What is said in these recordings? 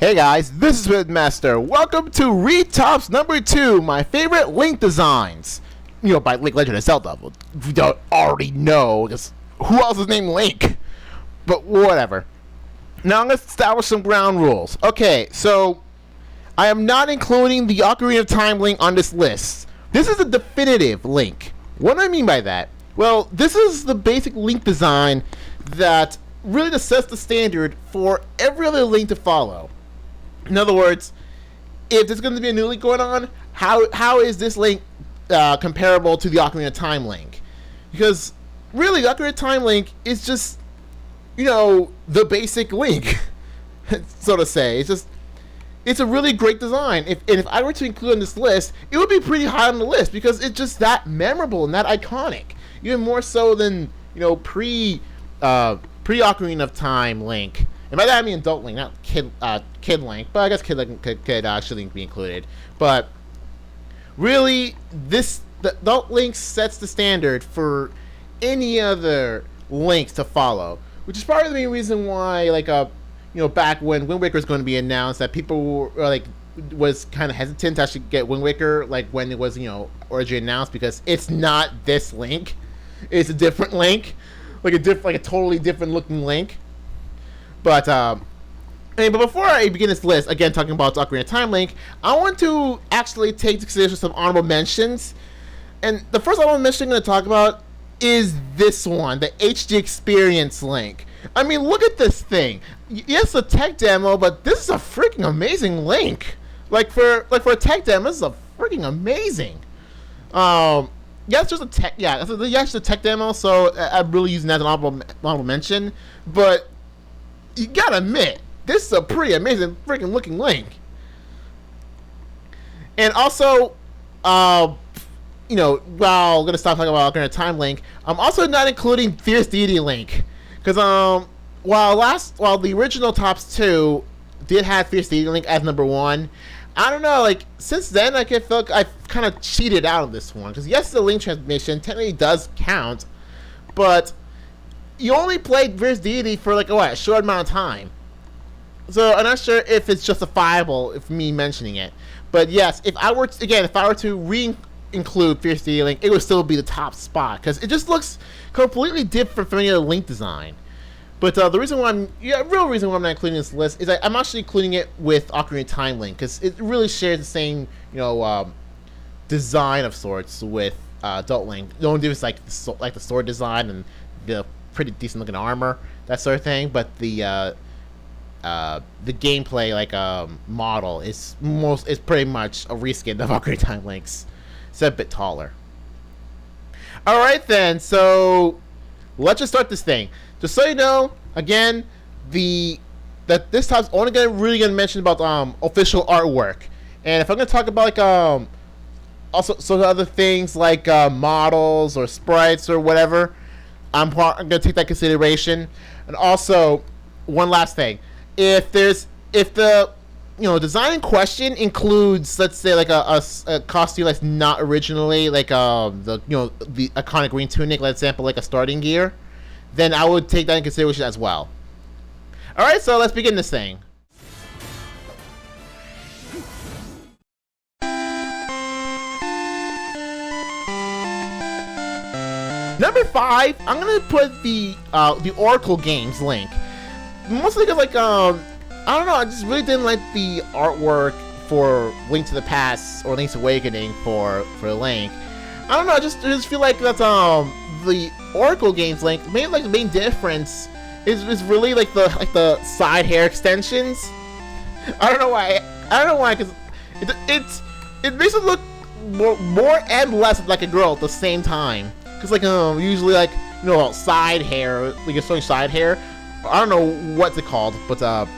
Hey guys, this is Witmaster. Welcome to Read Tops number 2, my favorite Link designs. You know, by Link Legend of Zelda. If you don't already know, because who else is named Link? But whatever. Now let's establish some ground rules. Okay, so I am not including the Ocarina of Time Link on this list. This is a definitive Link. What do I mean by that? Well, this is the basic Link design that really just sets the standard for every other Link to follow. In other words, if there's going to be a new Link going on, how is this Link comparable to the Ocarina of Time Link? Because really, the Ocarina of Time Link is just, you know, the basic Link, so to say. It's a really great design. If I were to include on this list, it would be pretty high on the list because it's just that memorable and that iconic, even more so than, you know, pre Ocarina of Time Link. And by that I mean adult Link, not kid Link, but I guess kid Link could actually be included. But really, the adult Link sets the standard for any other Links to follow, which is part of the main reason why, like, you know, back when Wind Waker was going to be announced, that people were was kind of hesitant to actually get Wind Waker, like when it was, you know, originally announced, because it's not this Link, it's a different Link, like a totally different looking Link. But but before I begin this list, again talking about Ocarina of Time Link, I want to actually take into consideration some honorable mentions. And the first honorable mention I'm going to talk about is this one, the HD Experience Link. I mean, look at this thing. Yes, a tech demo, but this is a freaking amazing Link. Like for a tech demo, this is a freaking amazing. Yeah, it's just a tech. Yeah, it's just a tech demo. So I'm really using that as an honorable mention. But you gotta admit, this is a pretty amazing freaking looking Link. And also, you know, while I'm gonna stop talking about Ocarina of Time Link, I'm also not including Fierce Deity Link, because while the original Tops 2 did have Fierce Deity Link as number 1, I don't know, like, since then I feel like I've kind of cheated out of this one, because yes, the Link transmission technically does count, but you only played Fierce Deity for like a short amount of time. So I'm not sure if it's justifiable if me mentioning it. But yes, if I were to re-include Fierce Deity Link, it would still be the top spot because it just looks completely different from any other Link design. But the real reason why I'm not including this list is I'm actually including it with Ocarina of Time Link because it really shares the same, you know, design of sorts with Adult Link. The only difference is like the sword design and the pretty decent looking armor, that sort of thing, but the gameplay model is pretty much a reskin of Ocarina of Time Link's. It's a bit taller. Alright then, so let's just start this thing. Just so you know, again, that this time's only really gonna mention about official artwork. And if I'm gonna talk about also some other things like models or sprites or whatever, I'm going to take that consideration. And also, one last thing. If the design in question includes, let's say, like a costume that's not originally like the iconic green tunic, for example, like a starting gear, then I would take that in consideration as well. Alright, so let's begin this thing. Number 5, I'm gonna put the Oracle Games Link. Mostly because I don't know, I just really didn't like the artwork for Link to the Past or Link's Awakening for Link. I don't know, I just feel like that's the Oracle Games Link. Maybe like the main difference is really like the side hair extensions. I don't know why, because it makes it look more and less like a girl at the same time. Because usually side hair, like a showing side hair, I don't know what's it called, but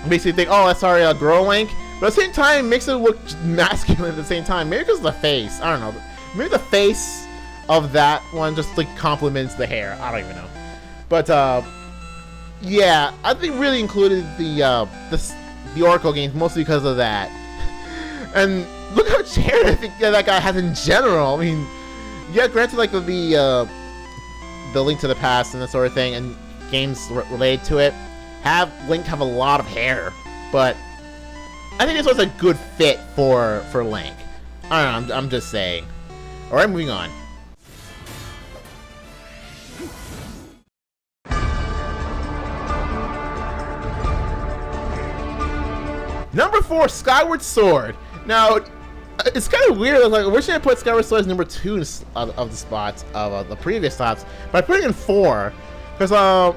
makes you think, oh, that's our girl Link. But at the same time, it makes it look masculine at the same time. Maybe because of the face, I don't know. Maybe the face of that one just like complements the hair. I don't even know. But yeah, I think really included the Oracle games mostly because of that. And look how much hair I think that guy has in general. I mean, yeah, granted, like the Link to the Past and that sort of thing, and games related to it, Link have a lot of hair, but I think this was a good fit for Link. I don't know, I'm just saying. Alright, moving on. Number 4, Skyward Sword. Now, it's kind of weird. Like, originally I put Skyward Sword as number 2 of the spots of the previous spots, but I put it in 4 because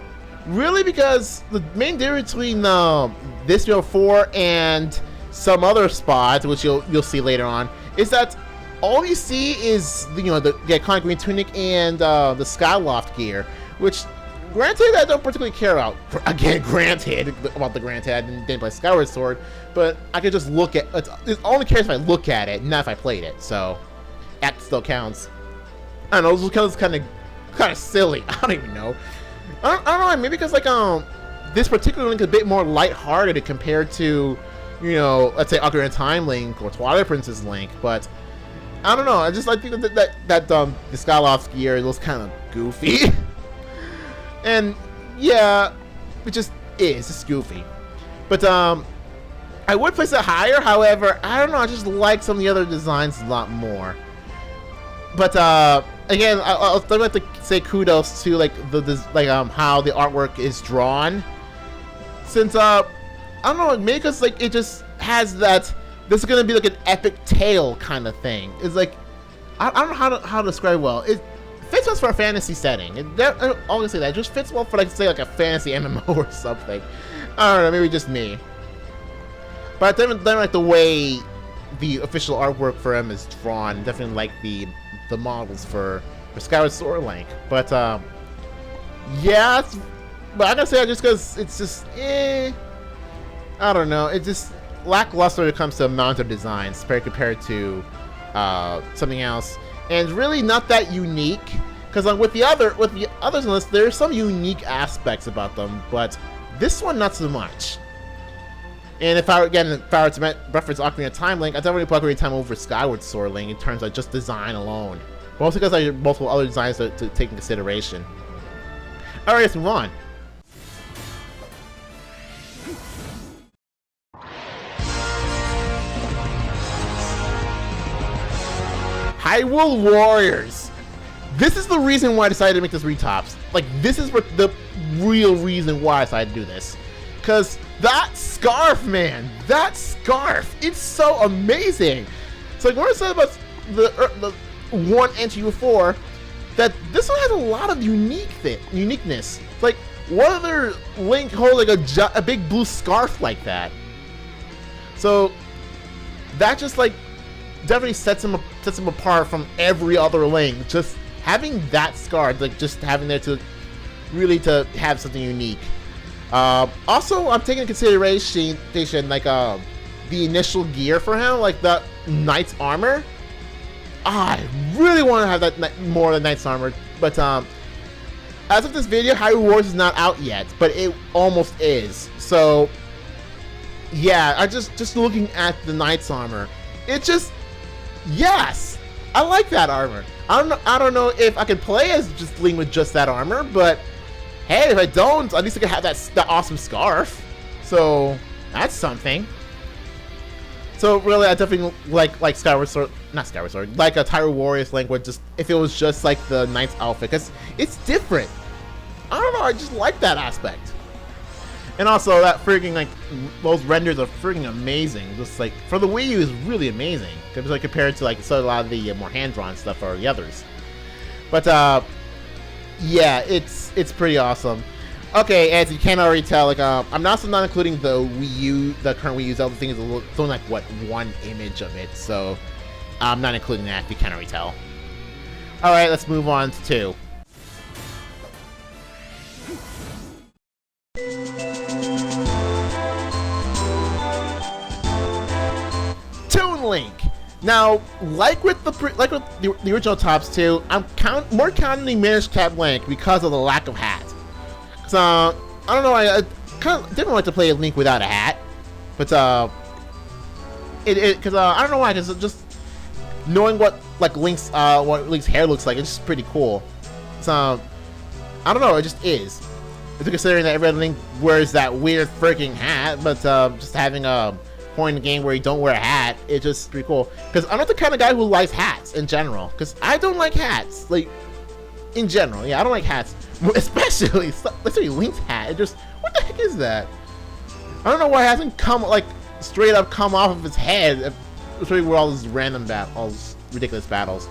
really because the main difference between this 4 and some other spots, which you'll see later on, is that all you see is the iconic green tunic and the Skyloft gear, which granted I don't particularly care about. Again, granted about the granted I didn't play Skyward Sword, but I could just look at it. Only cares if I look at it, not if I played it. So that still counts. I don't know. It's kind of silly. I don't even know. I don't know. Maybe because like this particular Link is a bit more lighthearted compared to let's say Ocarina of Time Link or Twilight Princess Link, but I don't know. I think that the Skyloft gear looks kind of goofy. And yeah, it just is. It's just goofy. But I would place it higher. However, I don't know. I just like some of the other designs a lot more. But again, I'd like to say kudos to how the artwork is drawn. Since I don't know, maybe because like it just has that. This is gonna be like an epic tale kind of thing. It's like I don't know how to describe it well. It fits well for a fantasy setting. I'll always say that. It just fits well for like a fantasy MMO or something. I don't know, maybe just me. But I definitely like the way the official artwork for him is drawn. Definitely like the models for Skyward Sword Link. But yeah, but I gotta say just because it's just I don't know. It's just lackluster when it comes to amount of designs compared to something else. And really not that unique, because with the others on the list, there's some unique aspects about them, but this one not so much. And if I were to reference Ocarina of Time Link, I'd definitely put Ocarina of Time over Skyward Sword Link in terms of just design alone. Mostly because I have multiple other designs to take into consideration. Alright, let's move on. Hyrule Warriors. This is the reason why I decided to make this retops. Like, this is the real reason why I decided to do this. Because that scarf, man, that scarf, it's so amazing. So like, what I said about the 1 and 2 before, that this one has a lot of uniqueness. Like, what other Link holds like a big blue scarf like that? So that just like definitely sets him apart from every other Link. Just having that scarf, like just having there to really to have something unique. Also, I'm taking into consideration like the initial gear for him, like the Knight's armor. I really want to have that more than Knight's armor, but as of this video, Hyrule Warriors is not out yet, but it almost is. So yeah, I just looking at the Knight's armor, it just yes, I like that armor. I don't know if I can play as just Link with just that armor, but hey, if I don't, at least I can have that awesome scarf. So that's something. So really, I definitely like Skyward Sword, not Skyward Sword, like a Hyrule Warriors Link would just if it was just like the Knight's outfit, because it's different. I don't know, I just like that aspect. And also that freaking like those renders are freaking amazing. Just like for the Wii U is really amazing. Because like compared to like a lot of the more hand drawn stuff or the others. But yeah, it's pretty awesome. Okay, as you can already tell, like I'm also not including the Wii U, the current Wii U Zelda thing is only like what one image of it, so I'm not including that if you can't already tell. All right, let's move on to 2. Toon Link. Now, like with the original Tops 2, I'm more counting the Minish Cap Link because of the lack of hat. So I don't know, I kind of didn't like to play a Link without a hat, but because I don't know why, because just knowing what Link's hair looks like, it's just pretty cool. So I don't know, it just is. Considering that every Link wears that weird freaking hat, but just having point in the game where you don't wear a hat. It's just pretty cool. Because I'm not the kind of guy who likes hats in general. Because I don't like hats. Like, in general. Yeah, I don't like hats. Especially, let's say Link's hat. It just, what the heck is that? I don't know why it hasn't come, like, straight up come off of his head. Especially with all these random all these ridiculous battles.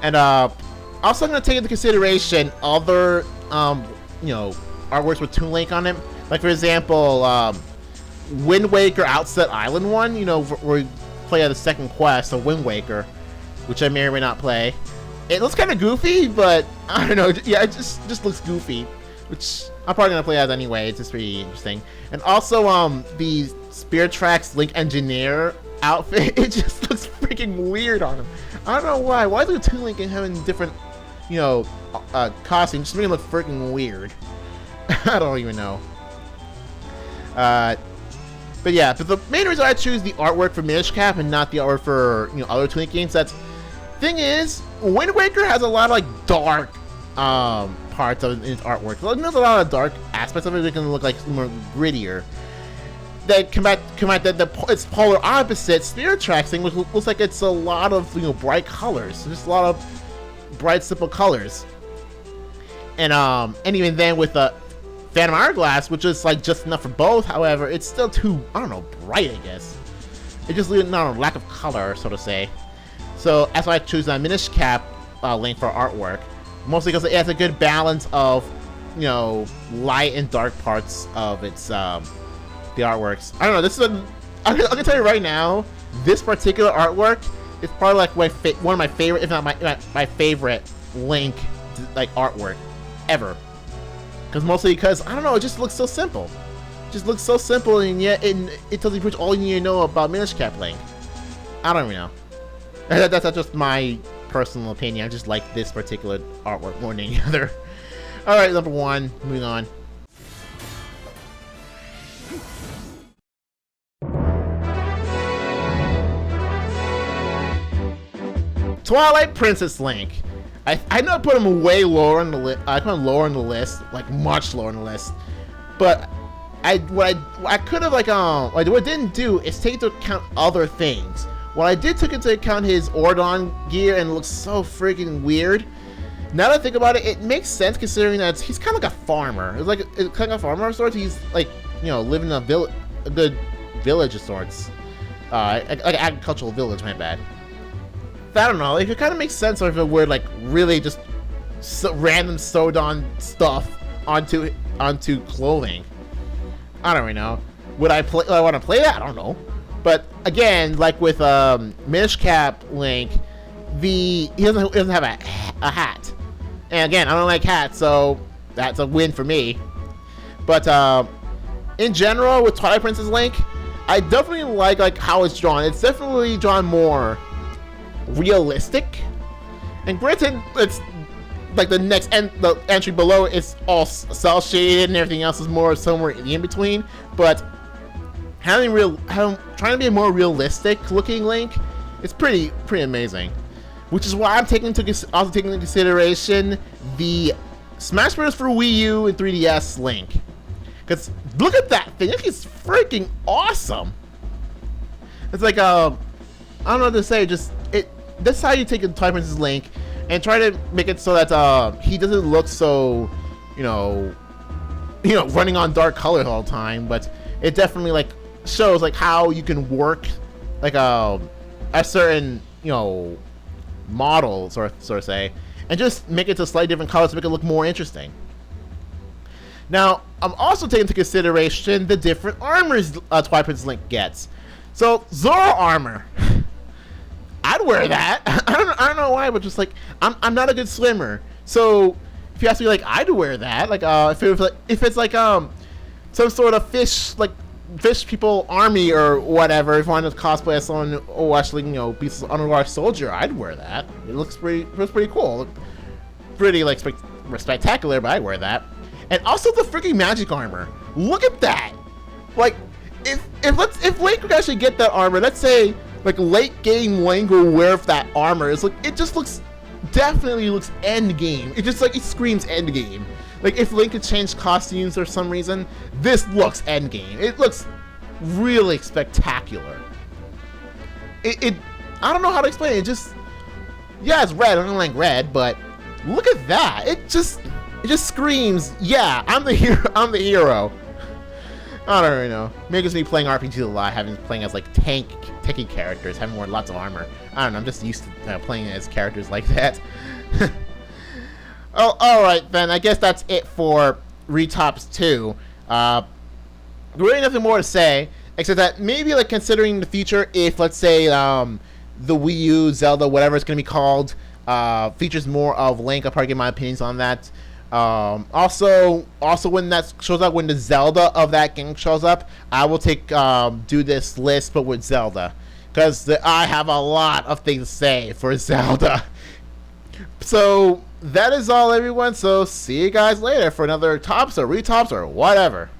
And, also I'm going to take into consideration other, you know, artworks with Toon Link on it. Like, for example, Wind Waker Outset Island one, you know, where we play the second quest of Wind Waker, which I may or may not play. It looks kind of goofy, but I don't know. Yeah, it just looks goofy, which I'm probably gonna play as anyway. It's just pretty interesting. And also, the Spirit Tracks Link Engineer outfit, it just looks freaking weird on him. I don't know why. Why is the Toon Link having different, you know, costumes? Just making it look freaking weird. I don't even know. But yeah, but the main reason I choose the artwork for Minish Cap and not the artwork for, you know, other Toon Link games, that's thing is, Wind Waker has a lot of like dark parts of its artwork. There's a lot of dark aspects of it that can look like more grittier. That combat its polar opposite, Spirit Tracks thing, which looks like it's a lot of, you know, bright colors. Just a lot of bright, simple colors. And even then with the Phantom Hourglass, which is like just enough for both, however, it's still too, I don't know, bright, I guess. It just leaves a lack of color, so to say. So that's why I choose Minish Cap Link for artwork. Mostly because it has a good balance of, you know, light and dark parts of its the artworks. I don't know. This is I can tell you right now, this particular artwork is probably like one of my favorite, if not my favorite Link like artwork ever. Because I don't know, it just looks so simple. It just looks so simple, and yet it tells you pretty much all you need to know about Minish Cap Link. I don't even know. That's just my personal opinion. I just like this particular artwork more than any other. Alright, number 1, moving on. Twilight Princess Link. I know I put him way lower on the list. I put him lower on the list, like much lower on the list. But what I could have what I didn't do is take into account other things. What I did take into account his Ordon gear, and it looks so freaking weird. Now that I think about it, it makes sense considering that he's kind of like a farmer. It's kind of a farmer of sorts. He's like, you know, living in a good village of sorts, like an agricultural village. My bad. I don't know. Like, it kind of makes sense if it were like really just random sewed on stuff onto clothing. I don't really know. Would I want to play that? I don't know. But again, like with Minish Cap Link, he doesn't have a hat. And again, I don't like hats, so that's a win for me. But in general, with Twilight Princess Link, I definitely like how it's drawn. It's definitely drawn more realistic. And granted, it's like the entry below is all cell shaded and everything else is more somewhere in between. But trying to be a more realistic looking Link, it's pretty amazing. Which is why I'm taking into consideration the Smash Bros. For Wii U and 3DS Link. Because look at that thing, it's freaking awesome. It's like I don't know what to say. That's how you take a Twilight Princess Link and try to make it so that he doesn't look so, you know, running on dark colors all the time. But it definitely like shows like how you can work like a certain, you know, model sort of say, and just make it to slightly different colors to make it look more interesting. Now, I'm also taking into consideration the different armors Twilight Princess Link gets. So Zora armor, I'd wear that. I don't know why, but just like I'm not a good swimmer, so if you ask me, like, I'd wear that. Like if it's like some sort of fish people army or whatever. If I wanted to cosplay as someone or actually, you know, be an underwater soldier, I'd wear that. It looks pretty cool. Pretty like spectacular, but I'd wear that. And also the freaking magic armor. Look at that. Like if Link could actually get that armor, let's say like late game Link will wear that armor. It's like it just definitely looks end game. It just like it screams end game. Like if Link could change costumes for some reason, this looks end game. It looks really spectacular. It I don't know how to explain it. It just, yeah, it's red. I don't like red, but look at that. It just screams, yeah, I'm the hero. I'm the hero. I don't really know. Maybe it's me playing RPGs a lot, playing as like tanky characters, having worn lots of armor. I don't know. I'm just used to playing as characters like that. Oh, all right then. I guess that's it for Retops 2. Really nothing more to say except that maybe like considering the future, if let's say the Wii U Zelda, whatever it's gonna be called, features more of Link. I'll probably give my opinions on that. Also when that shows up, when the Zelda of that game shows up, I will do this list, but with Zelda, because I have a lot of things to say for Zelda. So that is all, everyone. So see you guys later for another Tops or Retops or whatever.